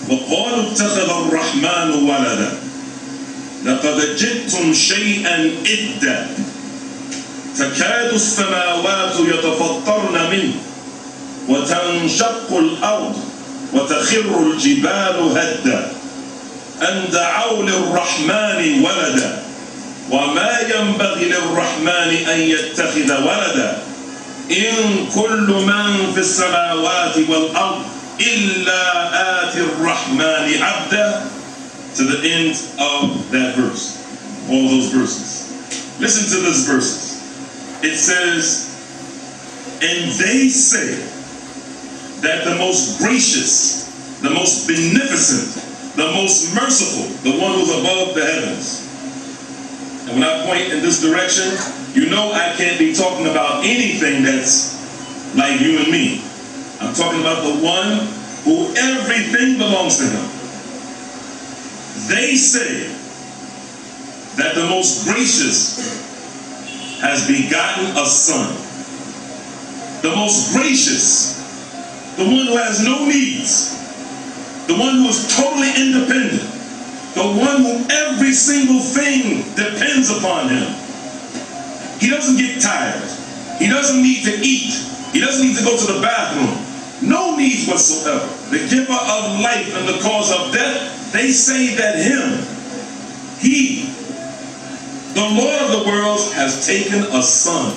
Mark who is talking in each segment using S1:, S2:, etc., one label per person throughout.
S1: وقالوا اتخذ الرحمن ولدا لقد جئتم شيئا إدا تكاد السماوات يتفطرن منه وتنشق الأرض وتخر الجبال هدا أن دعوا للرحمن ولدا وما ينبغي للرحمن أن يتخذ ولدا إن كل من في السماوات والأرض إلا آتي الرحمن عبدا, to the end of that verse, all those verses. Listen to those verses. It says, and they say that the most gracious, the most beneficent, the most merciful, the one who's above the heavens. And when I point in this direction, you know I can't be talking about anything that's like you and me. I'm talking about the one who everything belongs to him. They say that the most gracious has begotten a son. The most gracious, the one who has no needs, the one who is totally independent, the one who every single thing depends upon him. He doesn't get tired. He doesn't need to eat. He doesn't need to go to the bathroom. No needs whatsoever. The giver of life and the cause of death, they say that him, he, the Lord of the worlds, has taken a son.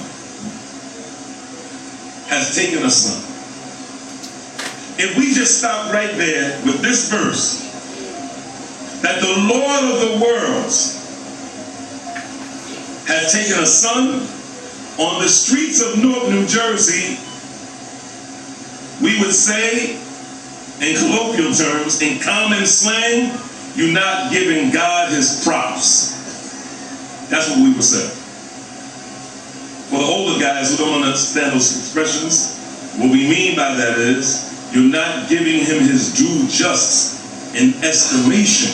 S1: Has taken a son. If we just stop right there with this verse, that the Lord of the worlds has taken a son, on the streets of Newark, New Jersey, we would say, in colloquial terms, in common slang, you're not giving God his props. That's what we would say. For the older guys who don't understand those expressions, what we mean by that is, you're not giving him his due just in estimation.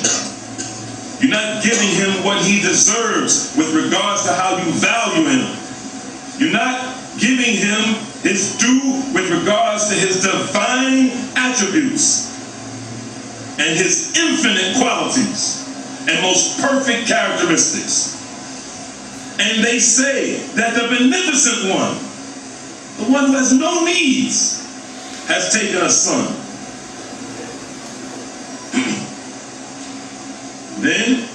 S1: You're not giving him what he deserves with regards to how you value him. You're not giving him his due with regards to his divine attributes and his infinite qualities and most perfect characteristics. And they say that the beneficent one, the one who has no needs, has taken a son. Then,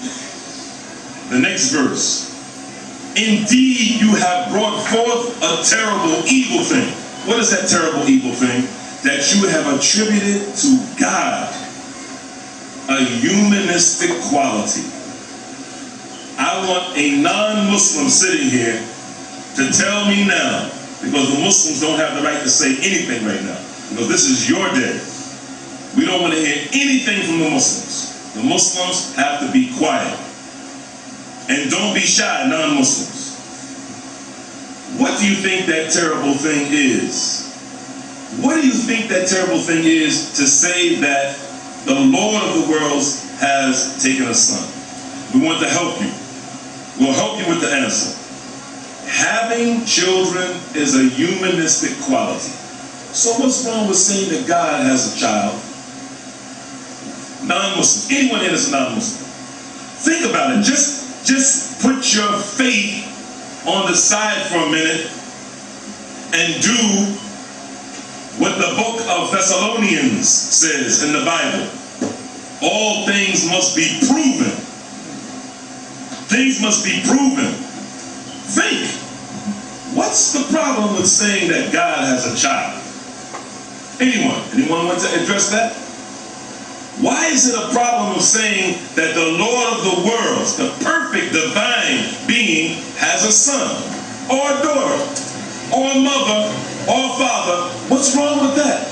S1: the next verse. Indeed, you have brought forth a terrible evil thing. What is that terrible evil thing? That you have attributed to God a humanistic quality. I want a non-Muslim sitting here to tell me now, because the Muslims don't have the right to say anything right now, because this is your day. We don't want to hear anything from the Muslims. The Muslims have to be quiet. And don't be shy, non-Muslims. What do you think that terrible thing is? What do you think that terrible thing is to say that the Lord of the worlds has taken a son? We want to help you. We'll help you with the answer. Having children is a humanistic quality. So what's wrong with saying that God has a child? Non-Muslims. Anyone here that's a non-Muslim. Think about it. Just put your faith on the side for a minute and do what the book of Thessalonians says in the Bible. All things must be proven. Things must be proven. Think. What's the problem with saying that God has a child? Anyone want to address that? Why is it a problem of saying that the Lord of the worlds, the perfect divine being, has a son, or a daughter, or a mother, or a father? What's wrong with that?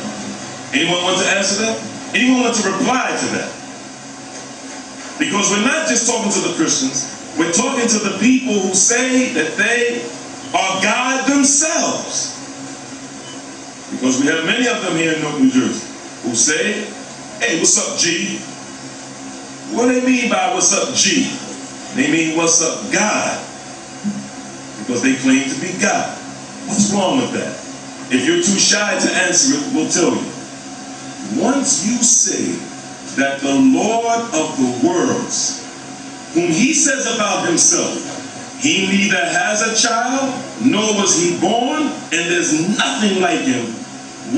S1: Anyone want to answer that? Anyone want to reply to that? Because we're not just talking to the Christians, we're talking to the people who say that they are God themselves. Because we have many of them here in Newark, New Jersey, who say, hey, what's up, G? What do they mean by what's up, G? They mean what's up, God. Because they claim to be God. What's wrong with that? If you're too shy to answer it, we'll tell you. Once you say that the Lord of the worlds, whom he says about himself, he neither has a child, nor was he born, and there's nothing like him.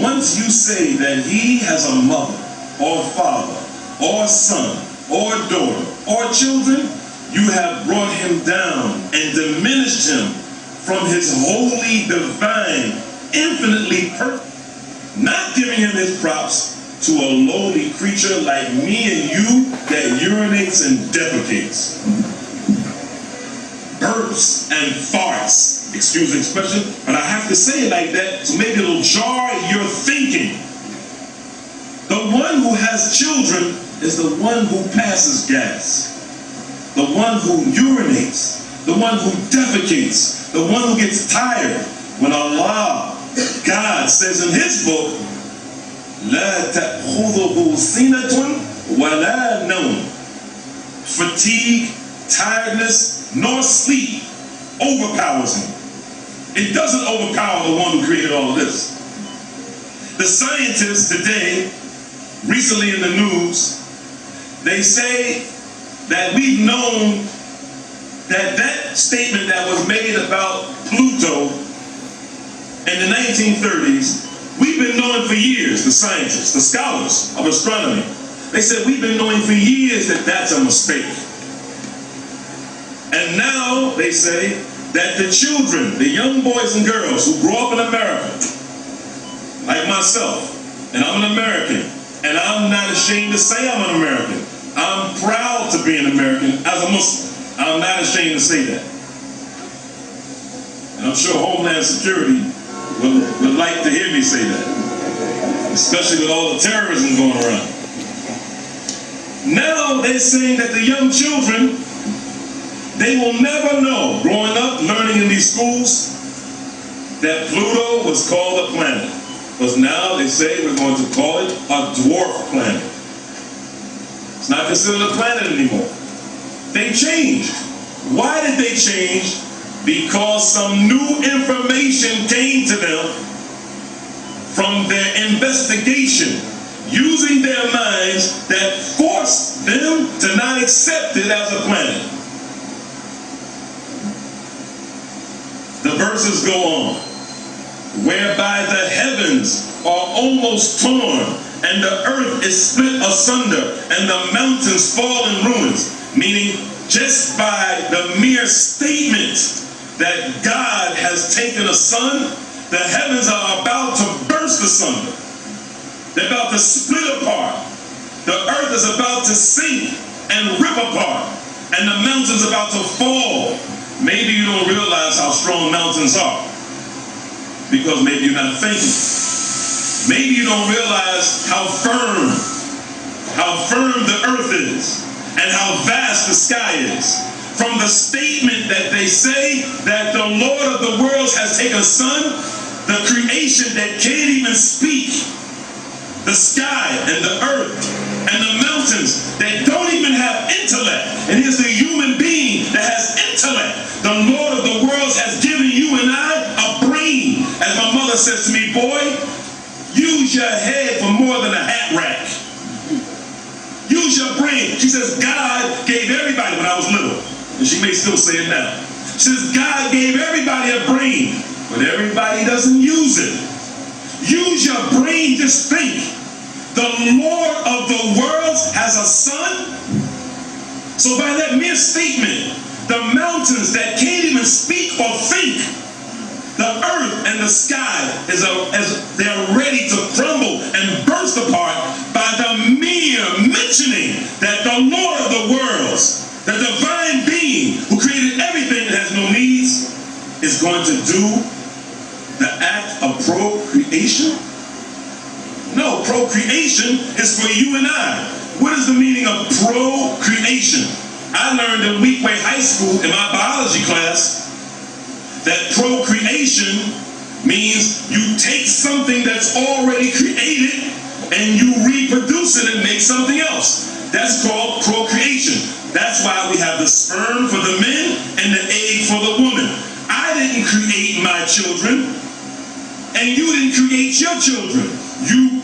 S1: Once you say that he has a mother, or father, or son, or daughter, or children, you have brought him down and diminished him from his holy, divine, infinitely perfect, not giving him his props to a lowly creature like me and you that urinates and defecates, burps and farts, excuse the expression, but I have to say it like that so maybe it'll jar your thinking. The one who has children is the one who passes gas, the one who urinates, the one who defecates, the one who gets tired when Allah, God, says in his book, لا تأخذه سنة ولا نوم. Fatigue, tiredness, nor sleep overpowers him. It doesn't overpower the one who created all of this. The scientists today, recently in the news, they say that we've known that statement that was made about Pluto in the 1930s, we've been knowing for years, the scientists, the scholars of astronomy, they said we've been knowing for years that that's a mistake. And now they say that the children, the young boys and girls who grow up in America, like myself, and I'm an American, and I'm not ashamed to say I'm an American. I'm proud to be an American as a Muslim. I'm not ashamed to say that. And I'm sure Homeland Security would like to hear me say that, especially with all the terrorism going around. Now they're saying that the young children, they will never know, growing up, learning in these schools, that Pluto was called a planet. Because now they say we're going to call it a dwarf planet. It's not considered a planet anymore. They changed. Why did they change? Because some new information came to them from their investigation, using their minds that forced them to not accept it as a planet. The verses go on, whereby the heavens are almost torn, and the earth is split asunder, and the mountains fall in ruins. Meaning, just by the mere statement that God has taken a son, the heavens are about to burst asunder. They're about to split apart. The earth is about to sink and rip apart, and the mountains are about to fall. Maybe you don't realize how strong mountains are, because maybe you're not thinking. Maybe you don't realize how firm the earth is, and how vast the sky is. From the statement that they say that the Lord of the worlds has taken a son, the creation that can't even speak, the sky and the earth and the mountains that don't even have intellect, and here's the human being that has intellect. The Lord of the worlds has given you and I a brain. As my mother says to me, boy, use your head for more than a hat rack. Use your brain. She says God gave everybody, when I was little, and she may still say it now. She says God gave everybody a brain, but everybody doesn't use it. Use your brain, just think. The Lord of the worlds has a son. So by that mere statement, the mountains that can't even speak or think, the earth and the sky they're ready to crumble and burst apart by the mere mentioning that the Lord of the worlds, the divine being who created everything that has no needs, is going to do the act of procreation? No, procreation is for you and I. What is the meaning of procreation? I learned in Weekway High School in my biology class that procreation means you take something that's already created and you reproduce it and make something else. That's called procreation. That's why we have the sperm for the men and the egg for the woman. I didn't create my children, and you didn't create your children. You